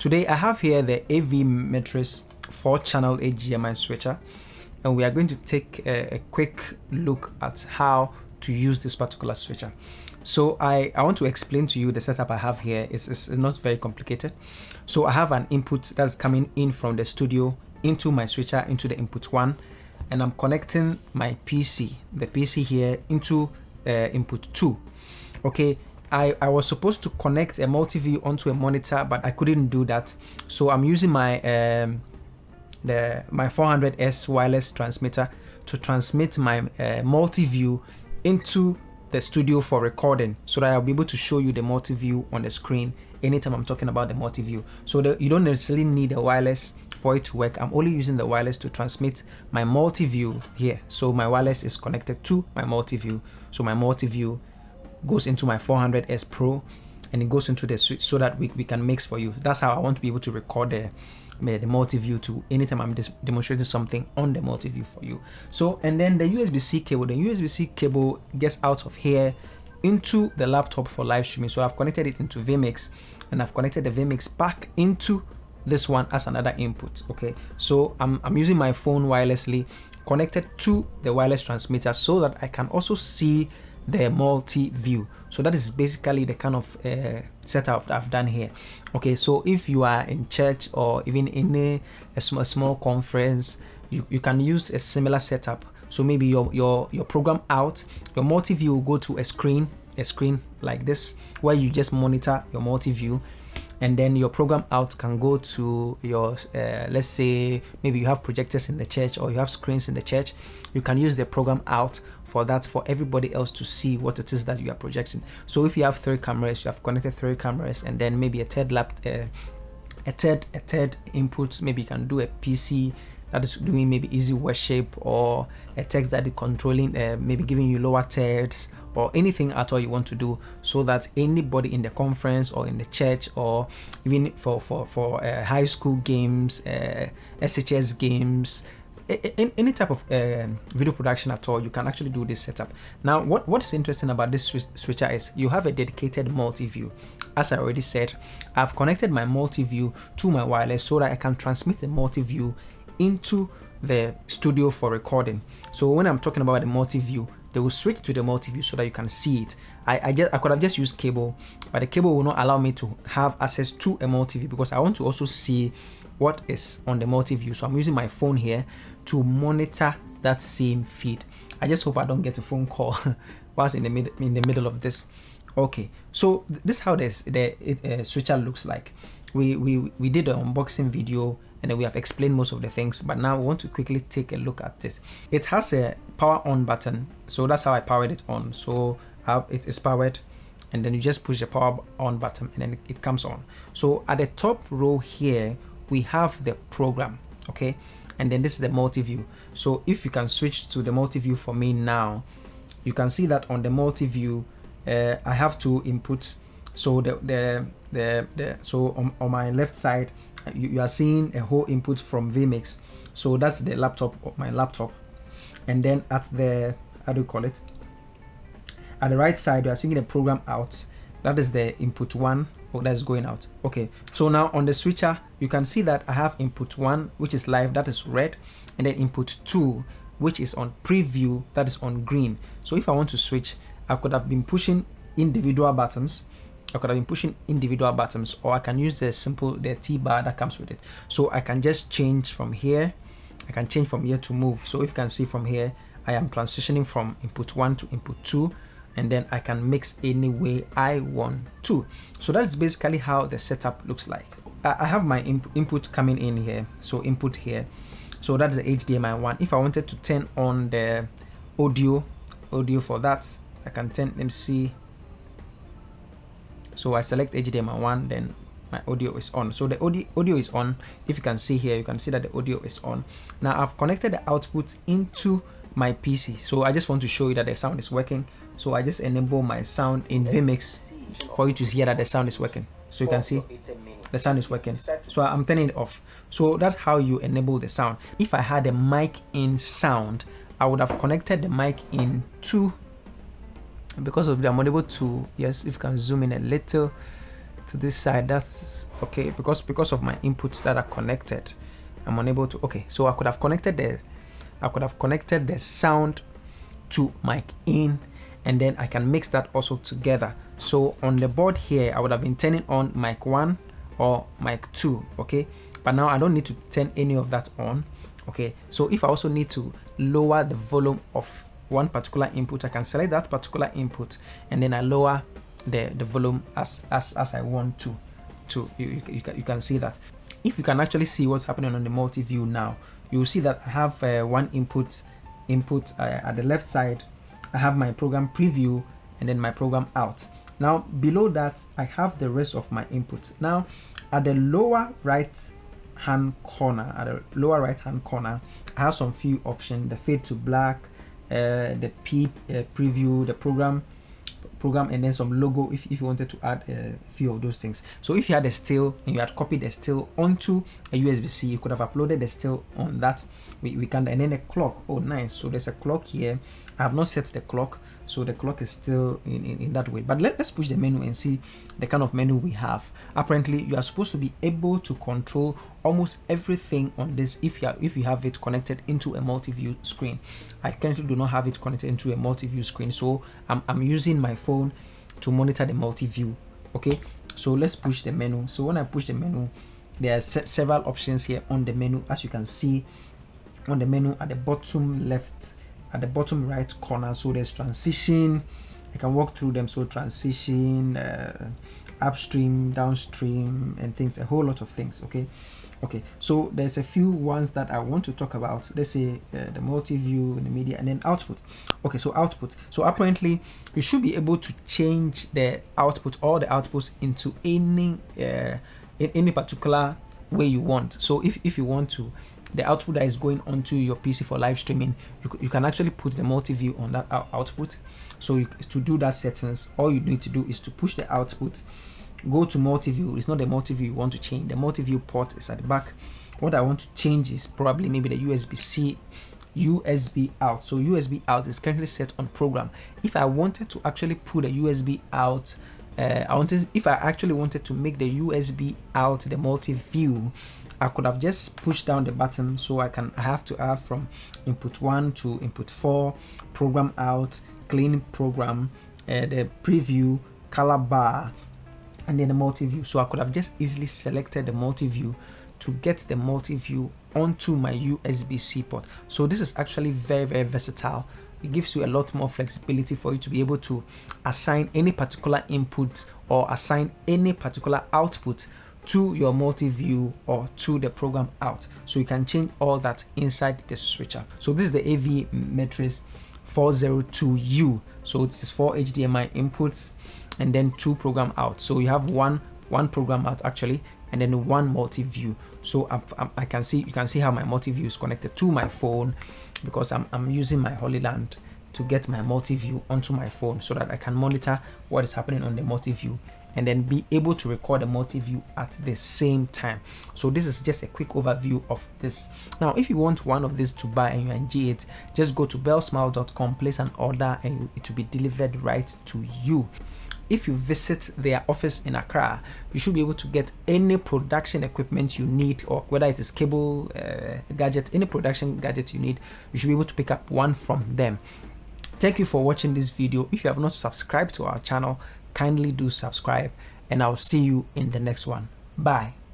Today I have here the AVMATRIX 4-channel HDMI switcher, and we are going to take a quick look at how to use this particular switcher. So I want to explain to you the setup I have here. It's not very complicated. So I have an input that's coming in from the studio into my switcher, into the input 1, and I'm connecting my PC, the PC here, into input 2. Okay, I was supposed to connect a multi-view onto a monitor, but I couldn't do that. So I'm using my my 400S wireless transmitter to transmit my multi-view into the studio for recording, so that I'll be able to show you the multi-view on the screen anytime I'm talking about the multi-view. So you don't necessarily need a wireless for it to work. I'm only using the wireless to transmit my multi-view here. So my wireless is connected to my multi-view. So my multi-view goes into my 400S Pro, and it goes into the switch so that we can mix for you. That's how I want to be able to record the multi-view to anytime I'm demonstrating something on the multi-view for you. So, and then the USB-C cable. The USB-C cable gets out of here into the laptop for live streaming. So I've connected it into vMix, and I've connected the vMix back into this one as another input. Okay, so I'm using my phone wirelessly connected to the wireless transmitter so that I can also see the multi-view. So that is basically the kind of setup that I've done here. Okay, so if you are in church or even in a small conference, you can use a similar setup. So maybe your program out, your multi-view will go to a screen like this, where you just monitor your multi-view, and then your program out can go to your let's say maybe you have projectors in the church or you have screens in the church. You can use the program out for that, for everybody else to see what it is that you are projecting. So if you have 3 cameras, you have connected 3 cameras, and then maybe a third input. Maybe you can do a PC that is doing maybe easy worship, or a text that is controlling maybe giving you lower thirds, or anything at all you want to do, so that anybody in the conference or in the church, or even for high school games, SHS games, any type of video production at all, you can actually do this setup. Now what's interesting about this switcher is you have a dedicated multi-view. As I already said, I've connected my multi-view to my wireless so that I can transmit the multi-view into the studio for recording. So when I'm talking about the multi-view, they will switch to the multi-view so that you can see it. I could have just used cable, but the cable will not allow me to have access to a multi-view because I want to also see what is on the multi-view. So I'm using my phone here to monitor that same feed. I just hope I don't get a phone call whilst in the middle of this. Okay, so this is how the switcher looks like. We did an unboxing video, and then we have explained most of the things, but now we want to quickly take a look at this. It has a power on button, so that's how I powered it on. So it is powered, and then you just push the power on button, and then it comes on. So at the top row here, we have the program, okay, and then this is the multi-view. So if you can switch to the multi-view for me now, you can see that on the multi-view, I have 2 inputs. So so on my left side, you are seeing a whole input from vMix. So that's the laptop, my laptop, and then at the, how do you call it, at the right side, you are seeing the program out. That is the input 1. That is going out. Okay, so now on the switcher, you can see that I have input 1, which is live, that is red, and then input 2, which is on preview, that is on green. So if I want to switch, I could have been pushing individual buttons. Or I can use the T bar that comes with it. So I can just change from here. I can change from here to move. So if you can see from here, I am transitioning from input 1 to input 2, and then I can mix any way I want to. So that's basically how the setup looks like. I have my input coming in here. So input here. So that's the HDMI 1. If I wanted to turn on the audio for that, I can turn, let me see. So I select HDMI 1, then my audio is on. So the audio is on. If you can see here, you can see that the audio is on. Now I've connected the output into my PC. So I just want to show you that the sound is working. So I just enable my sound in vMix for you to hear that the sound is working. So you can see the sound is working. So I'm turning it off. So that's how you enable the sound. If I had a mic in sound, I would have connected the mic in to, because of the, I'm unable to, yes, if you can zoom in a little, to this side. That's okay, because of my inputs that are connected, I'm unable to. Okay, so I could have connected the sound to mic in, and then I can mix that also together. So on the board here, I would have been turning on mic 1 or mic 2, okay, but now I don't need to turn any of that on. Okay, so if I also need to lower the volume of one particular input, I can select that particular input and then I lower the volume as I want to. You can see that. If you can actually see what's happening on the multi-view now, you'll see that I have one input at the left side. I have my program preview and then my program out. Now below that, I have the rest of my inputs. Now at the lower right hand corner, I have some few options: the fade to black, the preview, the program, and then some logo if you wanted to add a few of those things. So if you had a still and you had copied the still onto a USB-C, you could have uploaded the still on that. We can, and then a clock. Oh nice, so there's a clock here. I have not set the clock, so the clock is still in that way. But let's push the menu and see the kind of menu we have. Apparently you are supposed to be able to control almost everything on this if you have it connected into a multi-view screen. I currently do not have it connected into a multi-view screen, so I'm using my phone to monitor the multi-view. Okay, so let's push the menu. So when I push the menu, there are several options here on the menu, as you can see on the menu at the bottom left, at the bottom right corner. So there's transition, I can walk through them. So transition, upstream, downstream, and things, a whole lot of things. Okay, so there's a few ones that I want to talk about. Let's say the multi-view, the media, and then output. Okay, so output. So apparently you should be able to change the output, all the outputs, into any in any particular way you want. So if you want to, the output that is going onto your PC for live streaming, you can actually put the multi-view on that output. So to do that settings, all you need to do is to push the output, go to multi-view. It's not the multi-view you want to change. The multi-view port is at the back. What I want to change is probably maybe the USB-C, USB out. So USB out is currently set on program. If I wanted to actually put a USB out, if I actually wanted to make the USB out the multi-view, I could have just pushed down the button. So I have to have from input 1 to input 4, program out, clean program, the preview, color bar, and then the multi-view. So I could have just easily selected the multi-view to get the multi-view onto my USB-C port. So this is actually very, very versatile. It gives you a lot more flexibility for you to be able to assign any particular input or assign any particular output to your multi-view or to the program out. So you can change all that inside the switcher. So this is the AVMATRIX 0402U. So it is 4 HDMI inputs and then 2 program out. So you have one program out actually, and then 1 multi-view. So you can see how my multi-view is connected to my phone, because I'm using my Hollyland to get my multi-view onto my phone so that I can monitor what is happening on the multi-view and then be able to record the multi-view at the same time. So this is just a quick overview of this. Now if you want one of these to buy and you enjoy it, just go to bellsmile.com, place an order, and it will be delivered right to you. If you visit their office in Accra, you should be able to get any production equipment you need, or whether it is cable, gadget, any production gadget you need, you should be able to pick up one from them. Thank you for watching this video. If you have not subscribed to our channel, kindly do subscribe, and I'll see you in the next one. Bye.